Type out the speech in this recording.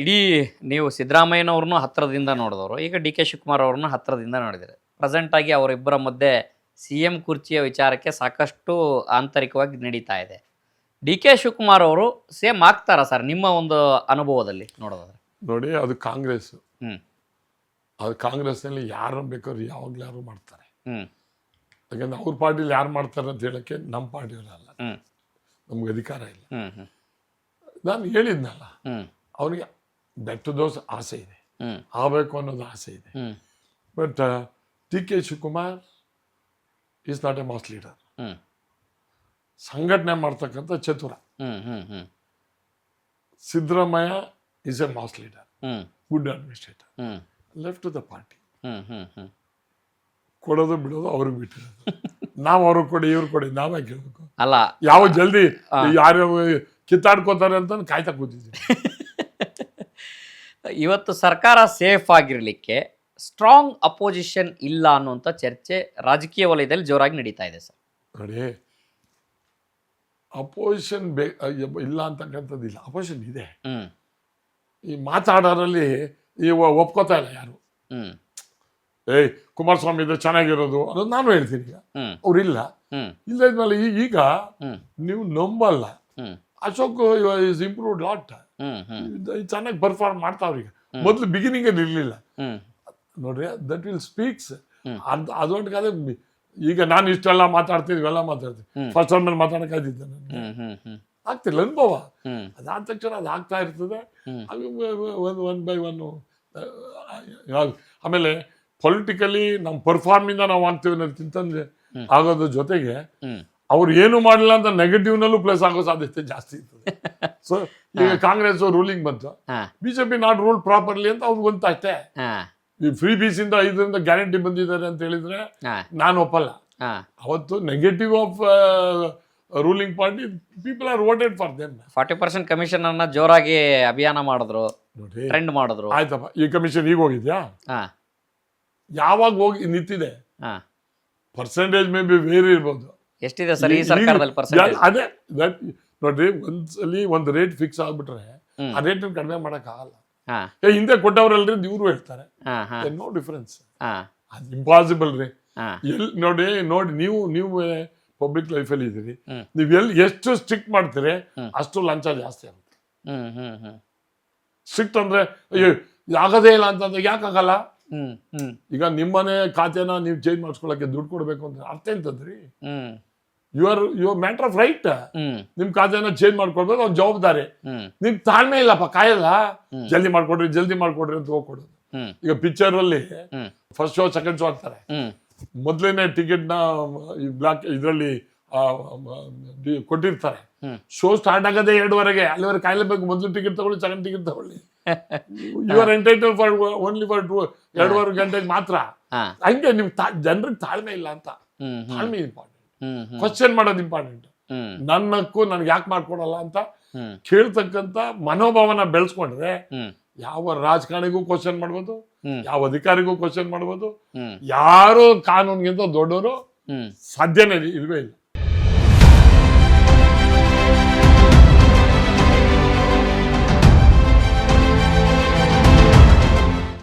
ಇಡೀ ನೀವು ಸಿದ್ದರಾಮಯ್ಯನವ್ರನ್ನೂ ಹತ್ತಿರದಿಂದ ನೋಡಿದವರು, ಈಗ ಡಿ ಕೆ ಶಿವಕುಮಾರ್ ಅವ್ರನ್ನೂ ಹತ್ತಿರದಿಂದ ನೋಡಿದಿರಿ. ಪ್ರೆಸೆಂಟಾಗಿ ಅವರಿಬ್ಬರ ಮಧ್ಯೆ ಸಿ ಎಂ ಕುರ್ಚಿಯ ವಿಚಾರಕ್ಕೆ ಸಾಕಷ್ಟು ಆಂತರಿಕವಾಗಿ ನಡೀತಾ ಇದೆ. ಡಿ ಕೆ ಶಿವಕುಮಾರ್ ಅವರು ಸೇಮ್ ಆಗ್ತಾರಾ ಸರ್ ನಿಮ್ಮ ಒಂದು ಅನುಭವದಲ್ಲಿ ನೋಡೋದಾದ್ರೆ? ನೋಡಿ, ಅದು ಕಾಂಗ್ರೆಸ್. ಹ್ಮ್ ಅದು ಕಾಂಗ್ರೆಸ್ನಲ್ಲಿ ಯಾರನ್ನ ಬೇಕಾದ್ರೂ ಯಾವಾಗಲೂ ಯಾರು ಮಾಡ್ತಾರೆ. ಹ್ಮ್ ಯಾಕಂದ್ರೆ ಅವ್ರ ಪಾರ್ಟಿಲಿ ಯಾರು ಮಾಡ್ತಾರೆ ಅಂತ ಹೇಳಕ್ಕೆ ನಮ್ಮ ಪಾರ್ಟಿಯವರಲ್ಲ, ಹ್ಮ್ ನಮ್ಗೆ ಅಧಿಕಾರ ಇಲ್ಲ. ಹ್ಮ್ ಹ್ಮ್ ನಾನು ಹೇಳಿದ್ನಲ್ಲ, ಹ್ಮ್ ಅವ್ರಿಗೆ ಬೆಟ್ಟ ದೋಸ್ ಆಸೆ ಇದೆ, ಹ್ಮ್ ಆಗಬೇಕು ಅನ್ನೋದು ಆಸೆ ಇದೆ. Hmm but D K Shivakumar is not a mass leader. Hmm ಸಂಘಟನೆ ಮಾಡ್ತಕ್ಕಂಥ ಚತುರ. Hmm hmm hmm Siddaramaiah is a mass leader, hmm good administrator. Hmm left to the party. Hmm hmm hmm ಕೊಡೋದು ಬಿಡೋದು ಅವ್ರಿಗೆ ಬಿಟ್ಟಿರೋದು. ನಾವು ಅವ್ರಿಗೆ ಕೊಡಿ, ಇವ್ರು ಕೊಡಿ, ನಾವೇ ಕೇಳಬೇಕು. ಅಲ್ಲ, ಯಾವ ಜಲ್ದಿ ಯಾರು ಕಿತ್ತಾಡ್ಕೋತಾರೆ ಅಂತ ಕಾಯ್ತಾ ಕೂತಿದ್ದೀವಿ. ಇವತ್ತು ಸರ್ಕಾರ ಸೇಫ್ ಆಗಿರಲಿಕ್ಕೆ ಸ್ಟ್ರಾಂಗ್ ಅಪೋಸಿಷನ್ ಇಲ್ಲ ಅನ್ನುವಂಥ ಚರ್ಚೆ ರಾಜಕೀಯ ವಲಯದಲ್ಲಿ ಜೋರಾಗಿ ನಡೀತಾ ಇದೆ ಸರ್. ನೋಡಿ, ಅಪೋಸಿಷನ್ ಇಲ್ಲ ಅಂತಕ್ಕಂಥದ್ದು ಇಲ್ಲ, ಅಪೋಸಿಷನ್ ಇದೆ. ಹ್ಮ್ ಈ ಮಾತಾಡೋರಲ್ಲಿ ಒಪ್ಕೋತಾ ಇಲ್ಲ ಯಾರು. ಹ್ಮ್ ಏಯ್ ಕುಮಾರಸ್ವಾಮಿ ಇದ್ರೆ ಚೆನ್ನಾಗಿರೋದು ಅನ್ನೋದು ನಾನು ಹೇಳ್ತೀನಿ. ಈಗ ಹ್ಮ್ ಅವ್ರಿಲ್ಲ. ಹ್ಮ್ ಇಲ್ಲದ್ಮೇಲೆ ಈಗ ಹ್ಮ್ ನೀವು ನಂಬಲ್ಲ, ಹ್ಮ್ ಅಶೋಕ್ ಇಸ್ ಇಂಪ್ರೂವ್ಡ್ ಲಾಟ್. ಹ್ಮ್ ಹ್ಮ್ ಚೆನ್ನಾಗಿ ಪರ್ಫಾರ್ಮ್ ಮಾಡ್ತಾವ್ರೀಗ. ಮೊದಲು ಬಿಗಿನಿಂಗ್ ಅಲ್ಲಿ ಇರಲಿಲ್ಲ. ಹ್ಮ್ ನೋಡ್ರಿ, ದಟ್ ವಿಲ್ ಸ್ಪೀಕ್ಸ್. ಅದೊಂದು ಈಗ ನಾನು ಇಷ್ಟೆಲ್ಲ ಮಾತಾಡ್ತೀನಿ, ಇವೆಲ್ಲ ಮಾತಾಡ್ತೀನಿ. ಫಸ್ಟ್ ಟೈಮ್ ಮೇಲೆ ಮಾತಾಡಕ್ಕಾಗಿದ್ದೆ ನಾನು, ಹ್ಮ್ ಹ್ಮ್ ಹ್ಮ್ ಆಗ್ತಿಲ್ಲ ಅನುಭವ. ಹ್ಮ್ ಅದಾದ ತಕ್ಷಣ ಅದು ಆಗ್ತಾ ಇರ್ತದೆ. ಅದು ಒನ್ ಬೈ ಒನ್. ಆಮೇಲೆ ಪೊಲಿಟಿಕಲಿ ನಮ್ಮ ಪರ್ಫಾರ್ಮಿಂದ ನಾವು ಆಗ್ತೀವಿ ಅನ್ನೋದಕ್ಕಿಂತಂದ್ರೆ ಆಗೋದ್ರ ಜೊತೆಗೆ ಹ್ಮ್ ಅವ್ರು ಏನು ಮಾಡಿಲ್ಲ ಅಂತ ನೆಗೆಟಿವ್ನಲ್ಲೂ ಪ್ಲಸ್ ಆಗೋ ಸಾಧ್ಯತೆ ಜಾಸ್ತಿ ಇರ್ತದೆ. ಸೊ ಈಗ ಕಾಂಗ್ರೆಸ್ ರೂಲಿಂಗ್ ಬಂತು, ಹಾ ಬಿಜೆಪಿ ನಾಟ್ ರೂಲ್ ಪ್ರಾಪರ್ಲಿ ಅಂತ ಅವ್ರಿಗೆ ಗೊತ್ತಾ ಅಷ್ಟೇ. ಹಾ ಈ ಫ್ರೀ ಬೀಸಿಂದ 5ರಿಂದ ಗ್ಯಾರಂಟಿ ಬಂದಿದ್ದಾರೆ ಅಂತ ಹೇಳಿದ್ರೆ ಹಾ ನಾನು ಒಪ್ಪಲ್ಲ. ಹಾ ಅವತ್ತು negative of ruling party people are voted for them. 40% commission ಅನ್ನ ಜೋರಾಗಿ ಅಭಿಯಾನ ಮಾಡಿದ್ರು, ನೋಡಿ, ಟ್ರೆಂಡ್ ಮಾಡಿದ್ರು. ಆಯ್ತಪ್ಪ, ಈ ಕಮಿಷನ್ ಈಗ ಹೋಗಿದ್ಯಾ? ಹಾ ಯಾವಾಗ ಹೋಗಿ ನಿಂತಿದೆ? ಹಾ ಪರ್ಸೆಂಟೇಜ್ ಮೇ ಬಿ ಬೇರೆ ಇರ್ಬೋದು. ಎಷ್ಟಿದೆ ಸರ್ ಈ ಸರ್ಕಾರದಲ್ಲಿ ಪರ್ಸೆಂಟೇಜ್? ಅದೇ ನೋಡ್ರಿ, ಒಂದ್ಸಲಿ ಒಂದು ರೇಟ್ ಫಿಕ್ಸ್ ಆಗ್ಬಿಟ್ರೆ ಆ ರೇಟ್ ಕಡಿಮೆ ಮಾಡಕ್ಕಾಗಲ್ಲ. ಹಾ ಹಿಂದೆ ಕೊಟ್ಟವ್ರಲ್ರಿ ಇವ್ರು ಹೇಳ್ತಾರೆ, ಹಾ ಹಾ ನೋ ಡಿಫರೆನ್ಸ್. ಹಾ ಅದು ಇಂಪಾಸಿಬಲ್ ರೀ. ಹಾ ಎಲ್ಲಿ ನೋಡಿ ನೀವು ಪಬ್ಲಿಕ್ ಲೈಫಲ್ಲಿ ಇದ್ದೀರಿ, ಹ್ಮ್. ನೀವು ಎಷ್ಟು ಸ್ಟ್ರಿಕ್ಟ್ ಮಾಡ್ತೀರಿ ಅಷ್ಟು ಲಂಚ ಜಾಸ್ತಿ ಆಗುತ್ತೆ. ಹ್ಮ್ ಹ್ಮ್ ಹ್ಮ್ ಸ್ಟ್ರಿಕ್ಟ್ ಅಂದ್ರೆ ಅಯ್ಯೋ ಆಗೋದೇ ಇಲ್ಲ ಅಂತಂದ್ರೆ ಯಾಕಾಗಲ್ಲ? ಹ್ಮ್ ಹ್ಮ್ ಈಗ ನಿಮ್ಮನೆ ಖಾತೆನ ನೀವು ಚೇಂಜ್ ಮಾಡಿಸ್ಕೊಳಕ್ಕೆ ದುಡ್ಡು ಕೊಡ್ಬೇಕು ಅಂತ ಅರ್ಥ ಎಂತದ್ರಿ? ಹ್ಮ್ ಯುವರ್ ಮ್ಯಾಟರ್ ಆಫ್ ರೈಟ್. ಹ್ಮ್ ನಿಮ್ ಖಾತೆನ ಚೇಂಜ್ ಮಾಡ್ಕೊಡ್ಬೇಕು, ಅವ್ನ ಜವಾಬ್ದಾರಿ. ಹ್ಮ್ ನಿಮ್ ತಾಳ್ಮೆ ಇಲ್ಲಪ್ಪ, ಕಾಯಲ್ಲ. ಜಲ್ದಿ ಮಾಡ್ಕೊಡ್ರಿ ಅಂತ ಹೋಗ್ಕೊಡೋದು. ಹ್ಮ್ ಈಗ ಪಿಕ್ಚರ್ ಅಲ್ಲಿ ಹ್ಮ್ ಫಸ್ಟ್ ಶೋ ಸೆಕೆಂಡ್ ಶೋ ಆಗ್ತಾರೆ. ಹ್ಮ್ ಮೊದಲೇನೆ ಟಿಕೆಟ್ನ ಈ ಬ್ಲಾಕ್ ಇದರಲ್ಲಿ ಕೊಟ್ಟಿರ್ತಾರೆ. ಶೋ ಸ್ಟಾರ್ಟ್ ಆಗೋದೇ 2:30. ಅಲ್ಲಿವರೆಗೆ ಕಾಯ್ಲೇಬೇಕು. ಮೊದಲು ಟಿಕೆಟ್ ತಗೊಳ್ಳಿ, ಸೆಕೆಂಡ್ ಟಿಕೆಟ್ ತಗೊಳ್ಳಿ. You are entitle for only for 2.5 ಗಂಟೆಗೆ ಮಾತ್ರ. ಹಾ ಹಂಗೆ ನಿಮ್ ಜನರಿಗೆ ತಾಳ್ಮೆ ಇಲ್ಲ ಅಂತ. ಹ್ಮ್ ತಾಳ್ಮೆ ಇಂಪಾರ್ಟೆಂಟ್, ಹ್ಮ್ ಹ್ಮ್ ಕ್ವಶನ್ ಮಾಡೋದು ಇಂಪಾರ್ಟೆಂಟ್. ಹ್ಮ್ ನನ್ನಕ್ಕೂ ನನ್ಗೆ ಯಾಕೆ ಮಾಡ್ಕೊಡಲ್ಲ ಅಂತ ಹ್ಮ್ ಕೇಳ್ತಕ್ಕಂಥ ಮನೋಭಾವನ ಬೆಳೆಸ್ಕೊಂಡ್ರೆ ಹ್ಮ್ ಯಾವ ರಾಜಕಾರಣಿಗೂ ಕ್ವಶನ್ ಮಾಡ್ಬೋದು, ಹ್ಮ್ ಯಾವ ಅಧಿಕಾರಿಗೂ ಕ್ವಶನ್ ಮಾಡ್ಬೋದು. ಹ್ಮ್ ಯಾರು ಕಾನೂನಿಗಿಂತ ದೊಡ್ಡವರು ಹ್ಮ್ ಸಾಧ್ಯನೇ ಇಲ್ವೇ ಇಲ್ಲ.